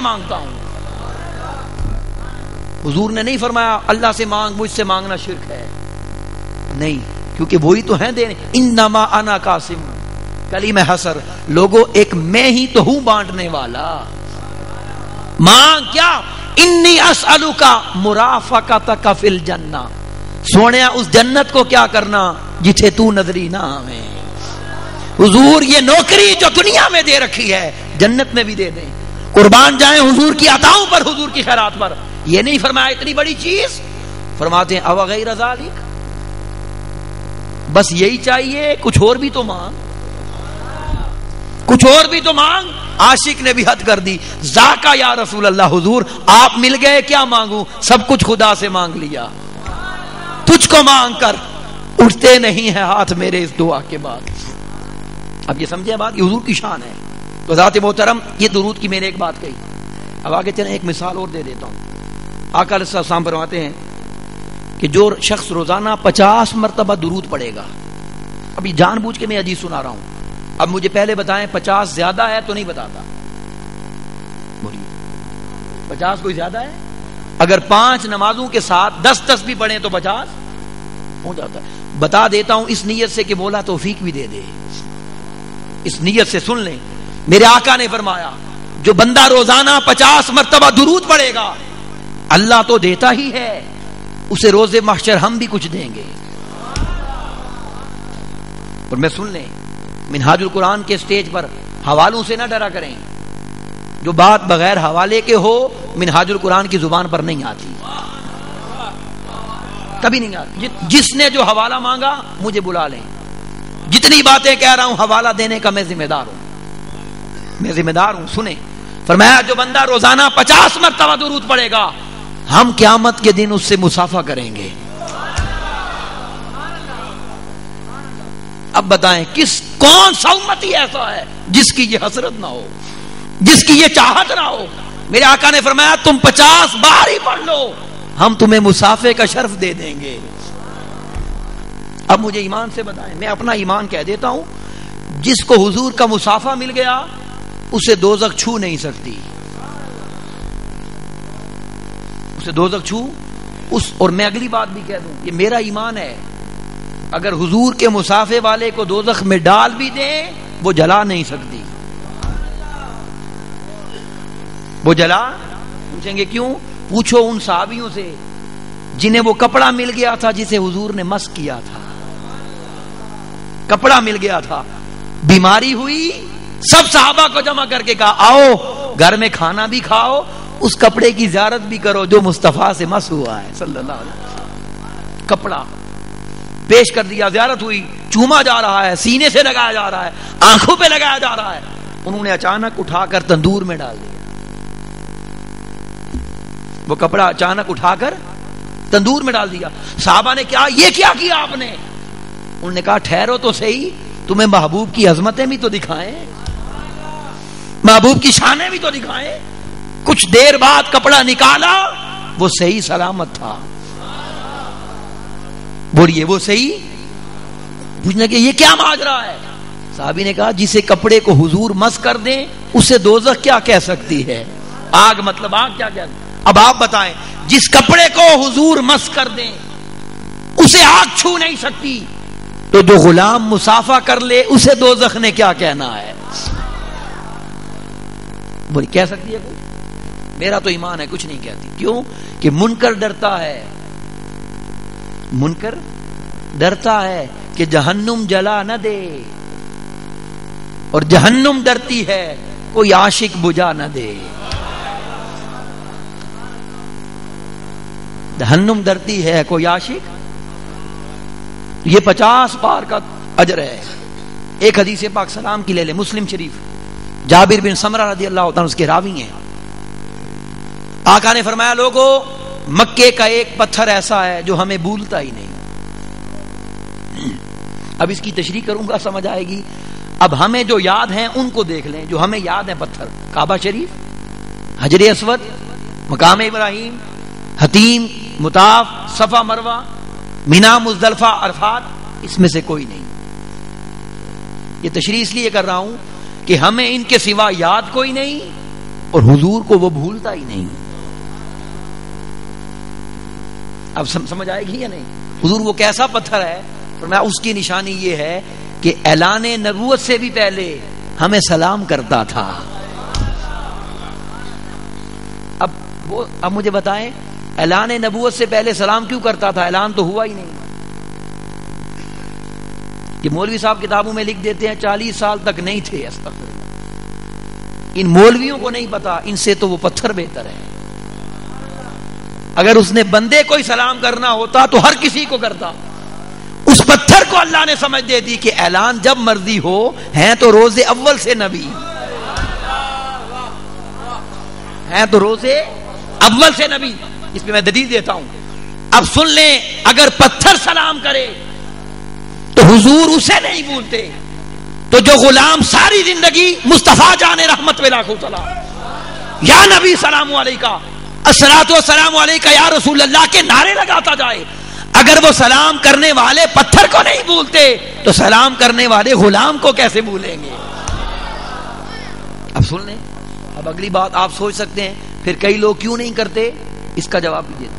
مانگتا ہوں. حضور نے نہیں فرمایا اللہ سے مانگ، مجھ سے مانگنا شرک ہے، نہیں، کیونکہ وہی تو ہیں دینے. انما انا قاسم، کلمہ حسر، لوگوں ایک میں ہی تو ہوں بانٹنے والا. مانگ کیا؟ انی اسألک مرافقتک فی الجنہ، سونے اس جنت کو کیا کرنا جتھے تو نظری نہ آویں. حضور یہ نوکری جو دنیا میں دے رکھی ہے جنت میں بھی دے دیں. قربان جائیں حضور کی عطاؤں پر، حضور کی خیرات پر. یہ نہیں فرمایا اتنی بڑی چیز، فرماتے ہیں او غیر ذالک، بس یہی چاہیے، کچھ اور بھی تو مانگ، کچھ اور بھی تو مانگ. عاشق نے بھی حد کر دی، ذاکا یا رسول اللہ، حضور آپ مل گئے، کیا مانگوں، سب کچھ خدا سے مانگ لیا، تجھ کو مانگ کر اٹھتے نہیں ہیں ہاتھ میرے اس دعا کے بعد. اب یہ سمجھے بات، یہ حضور کی شان ہے. تو ذات محترم، یہ درود کی میں نے ایک بات کہی. اب آگے چلیں، ایک مثال اور دے دیتا ہوں. آقا علیہ السلام فرماتے ہیں کہ جو شخص روزانہ 50 مرتبہ درود پڑھے گا، ابھی جان بوجھ کے میں حدیث سنا رہا ہوں، اب مجھے پہلے بتائیں 50 زیادہ ہے تو نہیں بتاتا، 50 کوئی زیادہ ہے؟ اگر 5 نمازوں کے ساتھ 10 بھی پڑھیں تو 50 ہو جاتا ہے. بتا دیتا ہوں اس نیت سے کہ مولا توفیق بھی دے دے، اس نیت سے سن لیں. میرے آقا نے فرمایا جو بندہ روزانہ 50 مرتبہ درود پڑھے گا، اللہ تو دیتا ہی ہے، اسے روز محشر ہم بھی کچھ دیں گے. اور میں سن لیں، منہاج القرآن کے سٹیج پر حوالوں سے نہ ڈرا کریں. جو بات بغیر حوالے کے ہو منہاج القرآن کی زبان پر نہیں آتی، کبھی نہیں آتی. جس نے جو حوالہ مانگا مجھے بلا لیں. جتنی باتیں کہہ رہا ہوں حوالہ دینے کا میں ذمہ دار ہوں، میں ذمہ دار ہوں. سنیں، فرمایا جو بندہ روزانہ 50 مرتبہ درود پڑھے گا، ہم قیامت کے دن اس سے مصافحہ کریں گے. اب بتائیں کون سا امتی ایسا ہے جس کی یہ حسرت نہ ہو، جس کی یہ چاہت نہ ہو. میرے آقا نے فرمایا تم 50 بار ہی پڑھ لو، ہم تمہیں مصافحے کا شرف دے دیں گے. اب مجھے ایمان سے بتائیں، میں اپنا ایمان کہہ دیتا ہوں، جس کو حضور کا مصافحہ مل گیا اسے دوزخ چھو نہیں سکتی، اسے دوزخ چھو اس. اور میں اگلی بات بھی کہہ دوں، یہ میرا ایمان ہے، اگر حضور کے مصافحے والے کو دوزخ میں ڈال بھی دیں وہ جلا نہیں سکتی، وہ جلا. پوچھیں گے کیوں؟ پوچھو ان صحابیوں سے جنہیں وہ کپڑا مل گیا تھا جسے حضور نے مس کیا تھا. کپڑا مل گیا تھا، بیماری ہوئی، سب صحابہ کو جمع کر کے کہا آؤ گھر میں کھانا بھی کھاؤ، اس کپڑے کی زیارت بھی کرو جو مصطفیٰ سے مس ہوا ہے صلی اللہ علیہ وسلم. کپڑا پیش کر دیا، زیارت ہوئی، چوما جا رہا ہے، سینے سے لگایا جا رہا ہے، آنکھوں پہ لگایا جا رہا ہے. انہوں نے اچانک اٹھا کر تندور میں ڈال دیا. وہ کپڑا اچانک اٹھا کر تندور میں ڈال دیا. صحابہ نے کیا یہ کیا کیا آپ نے؟ انہوں نے کہا ٹھہرو تو صحیح، تمہیں محبوب کی عظمتیں بھی تو دکھائیں، محبوب کی شانیں بھی تو دکھائیں. کچھ دیر بعد کپڑا نکالا، وہ صحیح سلامت تھا. بولیے وہ صحیح. پوچھنا کہ یہ کیا ماجرا ہے؟ صحابی نے کہا جسے کپڑے کو حضور مس کر دیں اسے دوزخ کیا کہہ سکتی ہے؟ آگ مطلب آگ کیا کہہ. اب آپ بتائیں، جس کپڑے کو حضور مس کر دیں اسے آگ چھو نہیں سکتی، تو جو غلام مصافحہ کر لے اسے دوزخ نے کیا کہنا ہے؟ بولی کہہ سکتی ہے کچھ؟ میرا تو ایمان ہے کچھ نہیں کہتی. کیوں؟ کہ منکر ڈرتا ہے، منکر ڈرتا ہے کہ جہنم جلا نہ دے، اور جہنم ڈرتی ہے کوئی عاشق بجھا نہ دے. جہنم ڈرتی ہے کوئی عاشق. یہ 50 بار کا اجر ہے. ایک حدیث پاک سلام کی لے لیں، مسلم شریف، جابر بن سمرہ رضی اللہ عنہ اس کے راوی ہیں. آقا نے فرمایا لوگو مکے کا ایک پتھر ایسا ہے جو ہمیں بھولتا ہی نہیں. اب اس کی تشریح کروں گا سمجھ آئے گی. اب ہمیں جو یاد ہیں ان کو دیکھ لیں. جو ہمیں یاد ہے پتھر کعبہ شریف، حجر اسود، مقام ابراہیم، حتیم، مطاف، صفا مروہ، مینا، مزدلفہ، عرفات، اس میں سے کوئی نہیں. یہ تشریح اس لیے کر رہا ہوں کہ ہمیں ان کے سوا یاد کوئی نہیں، اور حضور کو وہ بھولتا ہی نہیں. اب سمجھ آئے گی یا نہیں؟ حضور وہ کیسا پتھر ہے؟ فرمایا اس کی نشانی یہ ہے کہ اعلان نبوت سے بھی پہلے ہمیں سلام کرتا تھا. اب مجھے بتائیں اعلان نبوت سے پہلے سلام کیوں کرتا تھا؟ اعلان تو ہوا ہی نہیں. یہ مولوی صاحب کتابوں میں لکھ دیتے ہیں 40 سال تک نہیں تھے. استغفر اللہ. ان مولویوں کو نہیں پتا، ان سے تو وہ پتھر بہتر ہے. اگر اس نے بندے کو ہی سلام کرنا ہوتا تو ہر کسی کو کرتا. اس پتھر کو اللہ نے سمجھ دے دی کہ اعلان جب مرضی ہو، ہیں تو روز اول سے نبی، ہیں تو روز اول سے نبی. اس پہ میں دلیل دیتا ہوں. اب سن لیں، اگر پتھر سلام کرے تو حضور اسے نہیں بھولتے. تو جو غلام ساری زندگی مصطفیٰ جان رحمت ولاکھو سلام، یا نبی سلام علیکہ، الصلاۃ والسلام علیکہ یا رسول اللہ کے نعرے لگاتا جائے، اگر وہ سلام کرنے والے پتھر کو نہیں بھولتے تو سلام کرنے والے غلام کو کیسے بھولیں گے؟ اب سن لیں. اب اگلی بات آپ سوچ سکتے ہیں پھر کئی لوگ کیوں نہیں کرتے، اس کا جواب بھی دیتے.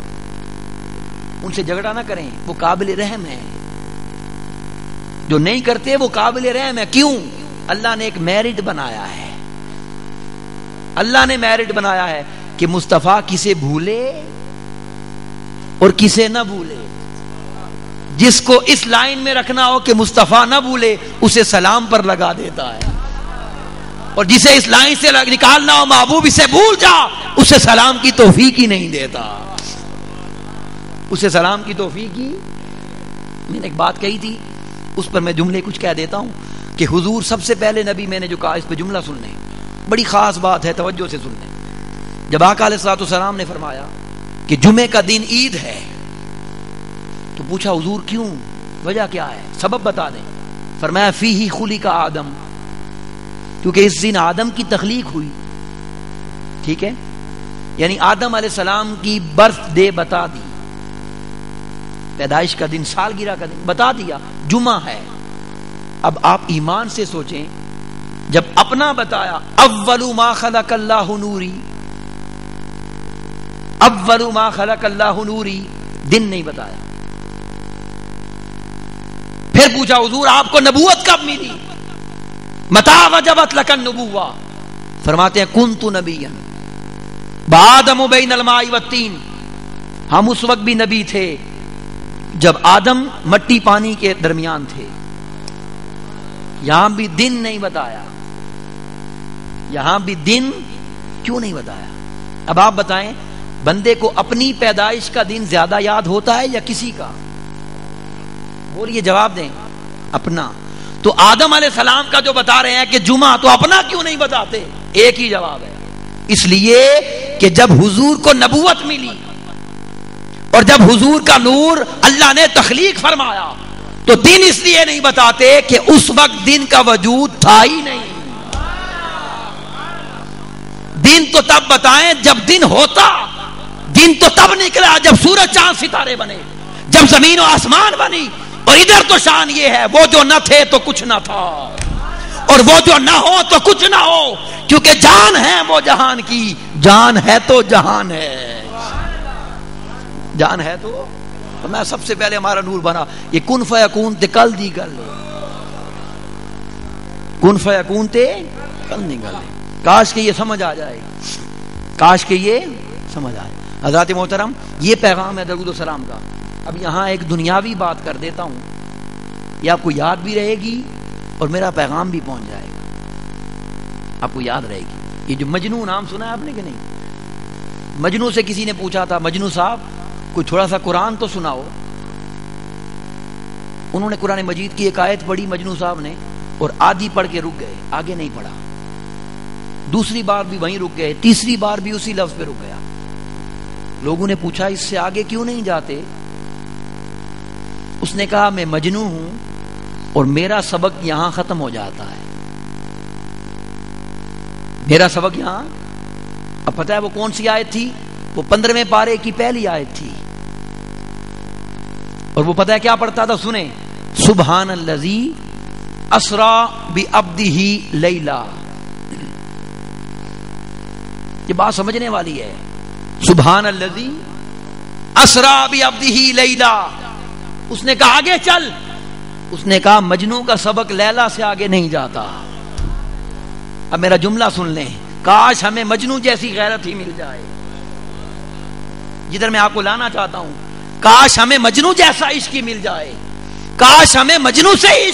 ان سے جھگڑا نہ کریں، وہ قابل رحم ہے. جو نہیں کرتے وہ قابل رحم ہے. کیوں؟ اللہ نے ایک میرٹ بنایا ہے. اللہ نے میرٹ بنایا ہے کہ مصطفیٰ کسے بھولے اور کسے نہ بھولے. جس کو اس لائن میں رکھنا ہو کہ مصطفیٰ نہ بھولے، اسے سلام پر لگا دیتا ہے. اور جسے اس لائن سے نکالنا ہو محبوب اسے بھول جا، اسے سلام کی توفیق ہی نہیں دیتا. اسے سلام کی توفیق ہی. میں نے ایک بات کہی تھی، اس پر میں جملے کچھ کہہ دیتا ہوں کہ حضور سب سے پہلے نبی. میں نے جو کہا اس پہ جملہ سن لیں، بڑی خاص بات ہے، توجہ سے سن لیں. جب آقا علیہ الصلوۃ والسلام نے فرمایا کہ جمعے کا دن عید ہے تو پوچھا حضور کیوں، وجہ کیا ہے، سبب بتا دیں. فرمایا فیہ خلق آدم، کیونکہ اس دن آدم کی تخلیق ہوئی. ٹھیک ہے، یعنی آدم علیہ السلام کی برتھ ڈے بتا دی، پیدائش کا دن، سالگرہ کا دن بتا دیا، جمعہ ہے. اب آپ ایمان سے سوچیں، جب اپنا بتایا اول ما خلق اللہ نوری، اول ما خلق اللہ نوری، دن نہیں بتایا. پھر پوچھا حضور آپ کو نبوت کب ملی، متى وجبت لك النبوہ؟ فرماتے ہیں کنت نبیا بآدم بین الماء والطین. ہم اس وقت بھی نبی تھے جب آدم مٹی پانی کے درمیان تھے. یہاں بھی دن نہیں بتایا. یہاں بھی دن کیوں نہیں بتایا؟ اب آپ بتائیں، بندے کو اپنی پیدائش کا دن زیادہ یاد ہوتا ہے یا کسی کا؟ بولیے، جواب دیں. اپنا. تو آدم علیہ السلام کا جو بتا رہے ہیں کہ جمعہ، تو اپنا کیوں نہیں بتاتے؟ ایک ہی جواب ہے، اس لیے کہ جب حضور کو نبوت ملی اور جب حضور کا نور اللہ نے تخلیق فرمایا تو دن اس لیے نہیں بتاتے کہ اس وقت دن کا وجود تھا ہی نہیں. دن تو تب بتائیں جب دن ہوتا. دن تو تب نکلا جب سورج چاند ستارے بنے، جب زمین و آسمان بنی. اور ادھر تو شان یہ ہے، وہ جو نہ تھے تو کچھ نہ تھا، اور وہ جو نہ ہو تو کچھ نہ ہو، کیونکہ جان ہے وہ جہان کی، جان ہے تو جہان ہے. جان ہے تو میں سب سے پہلے ہمارا نور بنا. یہ کن فیکون تے کل دی گل، کن فیکون تے کل دی گل. کاش کہ یہ سمجھ آ جائے، کاش کہ یہ سمجھ آئے. حضرات محترم، یہ پیغام ہے درود و سلام کا. اب یہاں ایک دنیاوی بات کر دیتا ہوں، یہ آپ کو یاد بھی رہے گی اور میرا پیغام بھی پہنچ جائے گا. آپ کو یاد رہے گی. یہ جو مجنو نام سنا ہے آپ نے کہ نہیں؟ مجنو سے کسی نے پوچھا تھا، مجنو صاحب کوئی تھوڑا سا قرآن تو سناؤ. انہوں نے قرآن مجید کی ایک آیت پڑھی مجنو صاحب نے، اور آدھی پڑھ کے رک گئے، آگے نہیں پڑھا. دوسری بار بھی وہیں رک گئے، تیسری بار بھی اسی لفظ پہ رک گیا. لوگوں نے پوچھا اس سے آگے کیوں نہیں جاتے؟ اس نے کہا میں مجنوں ہوں اور میرا سبق یہاں ختم ہو جاتا ہے. میرا سبق یہاں. اب پتہ ہے وہ کون سی آیت تھی؟ وہ 15ویں پارے کی پہلی آیت تھی. اور وہ پتہ ہے کیا پڑھتا تھا؟ سنیں، سبحان الذی اسرا بعبدہ لیلا. یہ بات سمجھنے والی ہے. سبحان الذی اسرا بعبدہ لیلا. اس نے کہا آگے چل. اس نے کہا مجنوں کا سبق لیلا سے آگے نہیں جاتا. اب میرا جملہ سن لیں, کاش ہمیں مجنوں جیسی غیرت ہی مل جائے. جدھر میں آپ کو لانا چاہتا ہوں, کاش ہمیں مجنوں جیسا عشق ہی مل جائے. کاش ہمیں مجنوں سے عشق